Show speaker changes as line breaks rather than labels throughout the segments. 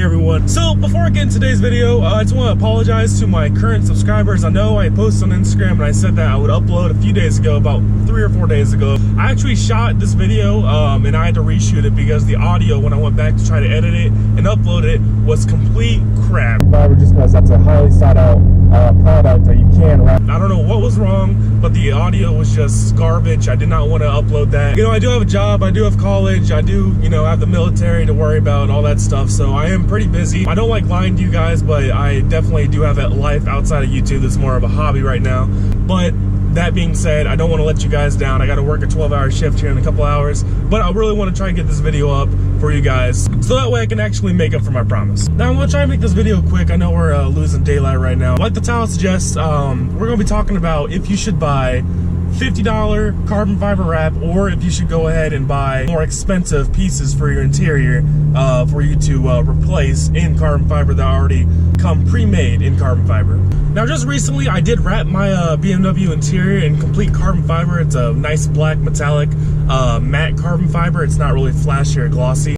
everyone. So before I get into today's video, I just want to apologize to my current subscribers. I know I posted on Instagram and I said that I would upload a few days ago, about 3 or 4 days ago. I actually shot this video and I had to reshoot it because the audio, when I went back to try to edit it and upload it, was complete crap. Just because that's a highly sought out product that you can wrap. I don't know what was wrong, but the audio was just garbage. I did not want to upload that. You know, I do have a job, I do have college, I do, you know, have the military to worry about and all that stuff, so I am pretty busy. I don't like lying to you guys, but I definitely do have a life outside of YouTube that's more of a hobby right now. But that being said, I don't want to let you guys down. I got to work a 12-hour shift here in a couple hours, but I really want to try and get this video up for you guys so that way I can actually make up for my promise. Now I'm going to try and make this video quick. I know we're losing daylight right now. Like the title suggests, we're going to be talking about if you should buy $50 carbon fiber wrap or if you should go ahead and buy more expensive pieces for your interior for you to replace in carbon fiber that already come pre-made in carbon fiber. Now just recently I did wrap my BMW interior in complete carbon fiber. It's a nice black metallic matte carbon fiber. It's not really flashy or glossy.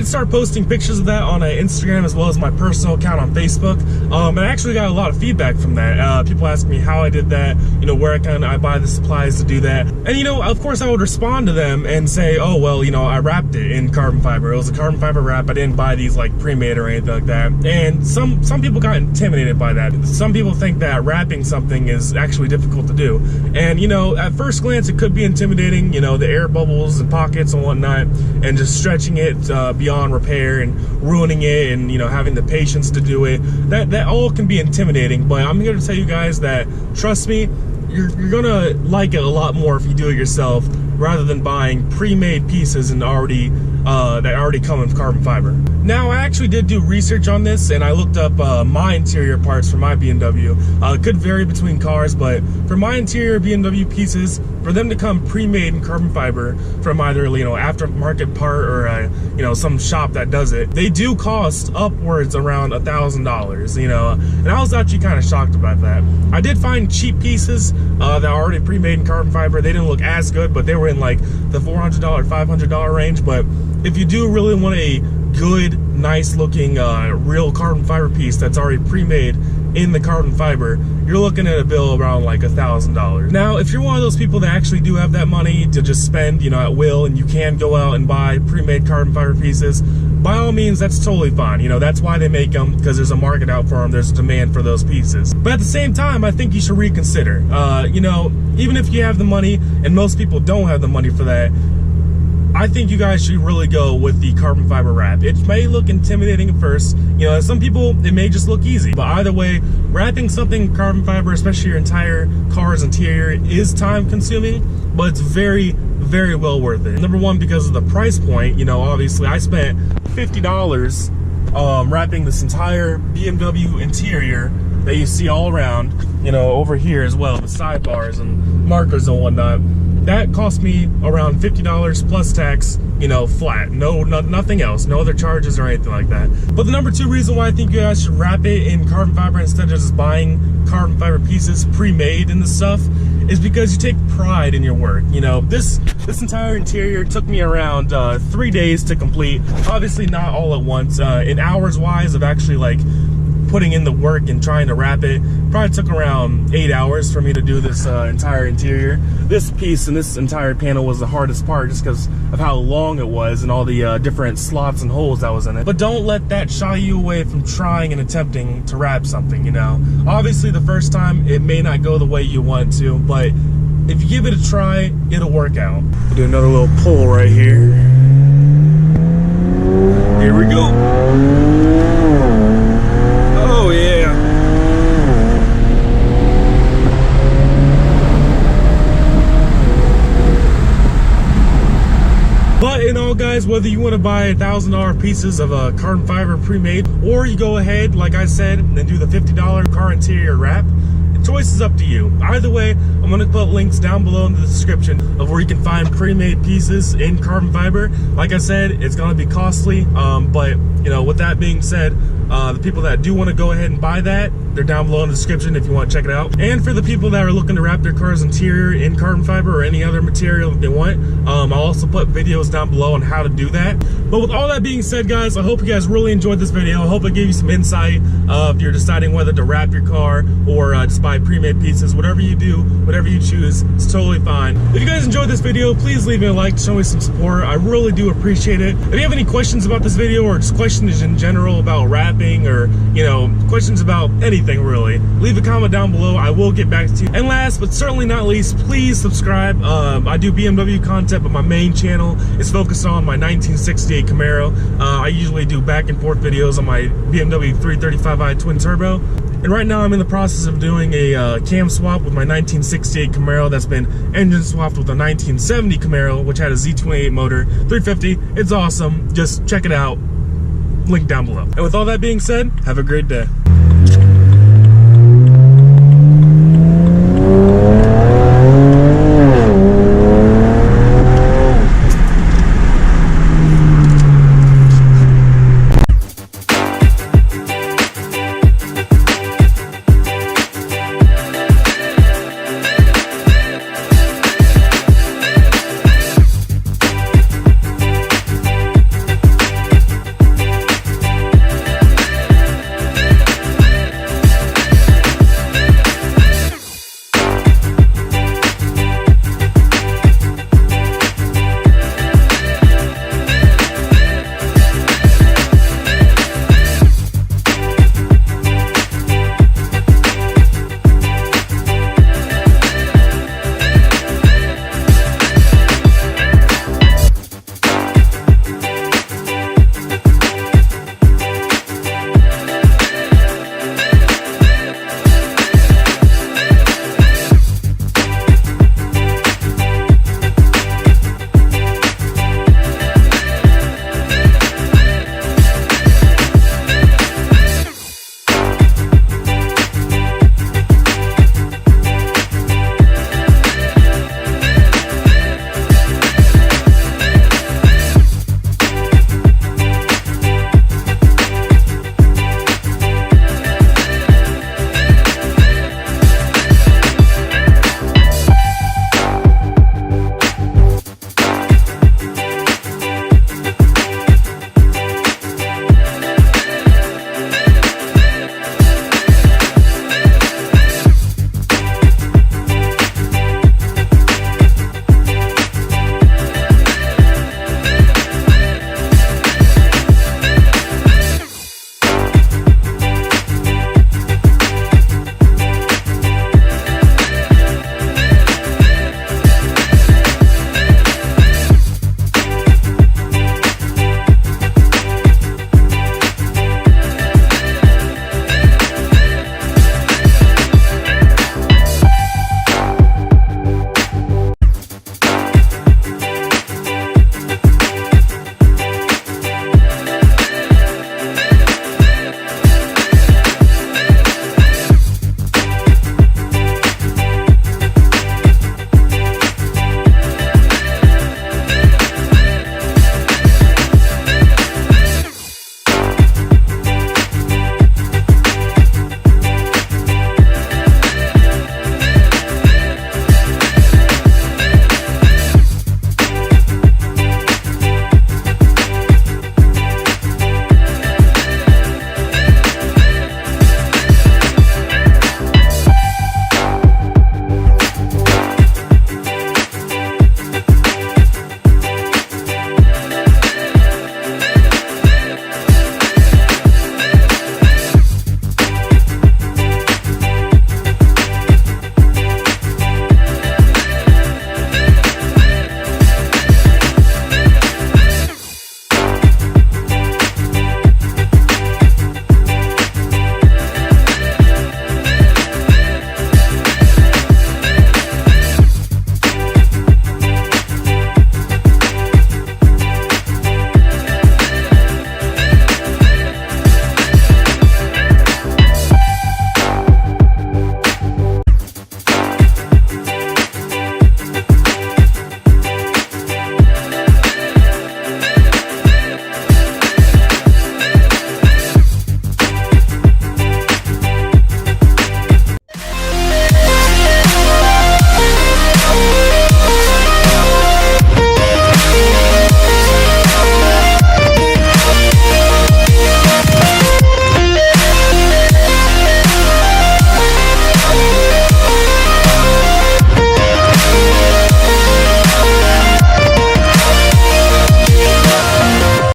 Start posting pictures of that on Instagram as well as my personal account on Facebook, and I actually got a lot of feedback from that. People ask me how I did that, you know, where I buy the supplies to do that, and you know, of course I would respond to them and say, oh well, you know, I wrapped it in carbon fiber. It was a carbon fiber wrap. I didn't buy these like pre-made or anything like that. And some people got intimidated by that. Some people think that wrapping something is actually difficult to do, and you know, at first glance it could be intimidating, you know, the air bubbles and pockets and whatnot, and just stretching it beyond repair and ruining it, and you know, having the patience to do it, that all can be intimidating. But I'm here to tell you guys that, trust me, you're gonna like it a lot more if you do it yourself rather than buying pre-made pieces and that already come with carbon fiber. Now I actually did do research on this and I looked up my interior parts for my BMW. It could vary between cars, but for my interior BMW pieces, for them to come pre-made in carbon fiber from either, you know, aftermarket part or you know, some shop that does it, they do cost upwards around $1,000, you know, and I was actually kind of shocked about that. I did find cheap pieces that are already pre-made in carbon fiber. They didn't look as good, but they were in like the $400, $500 range. But if you do really want a good, nice looking real carbon fiber piece that's already pre-made in the carbon fiber, you're looking at a bill around like $1,000. Now, if you're one of those people that actually do have that money to just spend, you know, at will, and you can go out and buy pre-made carbon fiber pieces, by all means, that's totally fine. You know, that's why they make them, because there's a market out for them. There's a demand for those pieces. But at the same time, I think you should reconsider. You know, even if you have the money, and most people don't have the money for that, I think you guys should really go with the carbon fiber wrap. It may look intimidating at first. You know, some people, it may just look easy. But either way, wrapping something in carbon fiber, especially your entire car's interior, is time consuming, but it's very, very well worth it. Number one, because of the price point. You know, obviously I spent $50 wrapping this entire BMW interior that you see all around, you know, over here as well, the sidebars and markers and whatnot. That cost me around $50 plus tax, you know, flat. Nothing else, no other charges or anything like that. But the number two reason why I think you guys should wrap it in carbon fiber instead of just buying carbon fiber pieces pre-made in the stuff is because you take pride in your work. You know, this entire interior took me around 3 days to complete. Obviously not all at once. In hours wise of actually like putting in the work and trying to wrap it, probably took around 8 hours for me to do this entire interior. This piece and this entire panel was the hardest part just because of how long it was and all the different slots and holes that was in it. But don't let that shy you away from trying and attempting to wrap something, you know. Obviously the first time it may not go the way you want to, but if you give it a try, it'll work out. We'll do another little pull right here. Here we go. Oh yeah. But in all, guys, whether you want to buy $1,000 pieces of carbon fiber pre-made, or you go ahead, like I said, and do the $50 car interior wrap, choice is up to you. Either way, I'm gonna put links down below in the description of where you can find pre-made pieces in carbon fiber. Like I said, it's gonna be costly, but you know, with that being said, the people that do want to go ahead and buy that, they're down below in the description if you want to check it out. And for the people that are looking to wrap their car's interior in carbon fiber or any other material that they want, I'll also put videos down below on how to do that. But with all that being said, guys, I hope you guys really enjoyed this video. I hope it gave you some insight if you're deciding whether to wrap your car or just buy pre-made pieces. Whatever you do, whatever you choose, it's totally fine. If you guys enjoyed this video, please leave me a like to show me some support. I really do appreciate it. If you have any questions about this video or just questions in general about wrapping or, you know, questions about anything really, leave a comment down below. I will get back to you. And last but certainly not least, please subscribe. I do BMW content, but my main channel is focused on my 1968 Camaro. I usually do back and forth videos on my BMW 335i twin turbo. And right now I'm in the process of doing a cam swap with my 1968 Camaro that's been engine swapped with a 1970 Camaro, which had a Z28 motor, 350. It's awesome. Just check it out. Link down below. And with all that being said, have a great day.